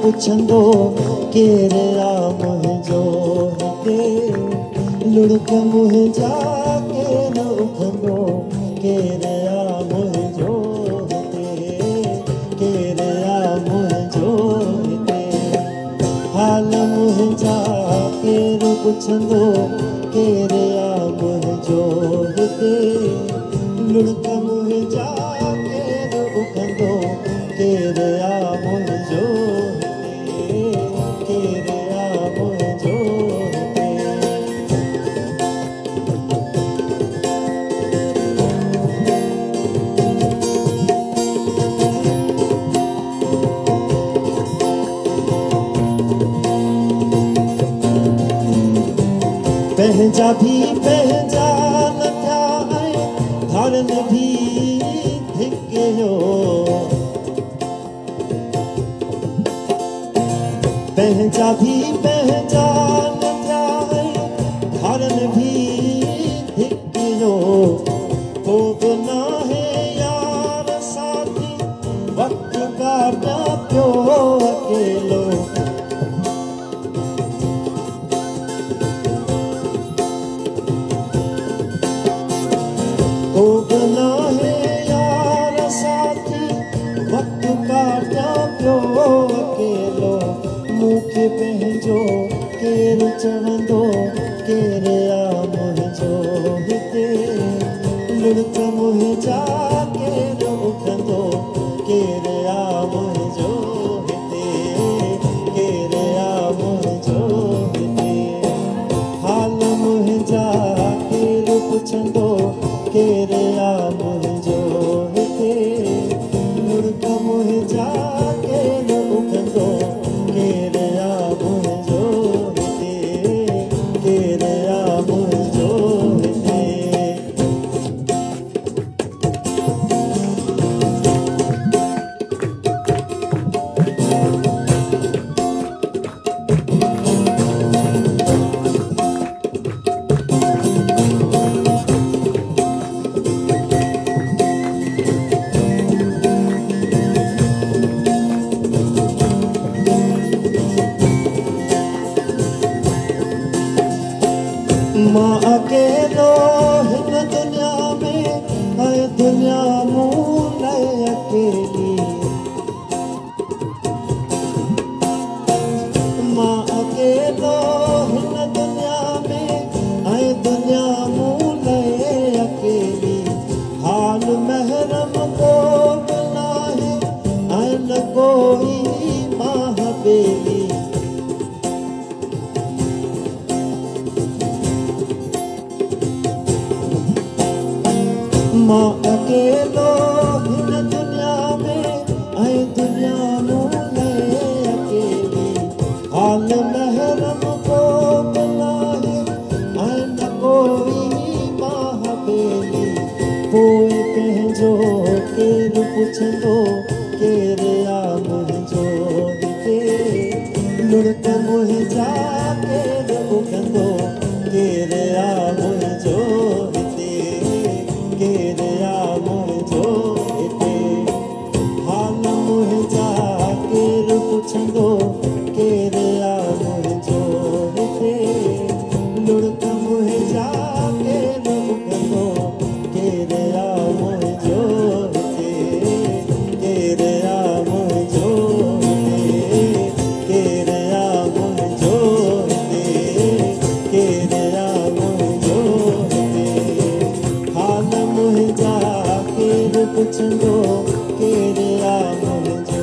पुछंदो केरे आ मुंहिंजो हिते लुड़क मुंहिंजा केर उथंदो केरे आ मुंहिंजो हिते केरे आ मुंहिंजो हिते हाल मुंहिंजा केर पुछंदो केरे आ मुंहिंजो हिते लुड़क मुंहिंजा केर उथंदो केरे आ मुंहिंजो पंहिंजा भी पंहिंजा न थिया ऐं धारन भी धिकियो पंहिंजा भी पंहिंजा न थिया ऐं धारन भी धिकियो को बि नाहे यार साथी वक्त का पियो अकेलो मूंखे पंहिंजो केरु चवंदो केरे आ मुंहिंजो हिते लुड़क मुंहिंजा केरु उथंदो केरे आ मुंहिंजो हिते केरे आ मुंहिंजो हिते हाल मुंहिंजा केरु पुछंदो केरे आ मुंहिंजो हिते लुड़क मुंहिंजा केरु उथंदो केरे आ मुंहिंजो हिते केरे आ मुंहिंजो हिते मां अकेलो हिन दुनिया में ऐं दुनिया मूं लाइ अकेली मां अकेलो हिन दुनिया में ऐं दुनिया मूं लाइ अकेली हाल महरम को बि नाहे ऐं न कोई महाबेली मां अकेलो हिन दुनिया में ऐं दुनिया मूं लाइ अकेली हाल महरम को बि नाहे ऐं न कोई महाबेली पोइ पंहिंजो केरु पुछंदो केरे आ मुंहिंजो हिते लुड़क मुंहिंजा केरु उथंदो केरे आ मुंहिंजो हिते केरे आ मुंहिंजो हिते हाल मुंहिंजा केरु पुछंदो केरे आ मुंहिंजो हिते लुड़क मुंहिंजा केरु उथंदो केरे आ मुंहिंजो हिते केरे आ मुंहिंजो हिते केरे आ मुंहिंजो हिते केरे आ मुंहिंजो हिते हाल मुंहिंजा केरु पुछंदो केरे आ मुंहिंजो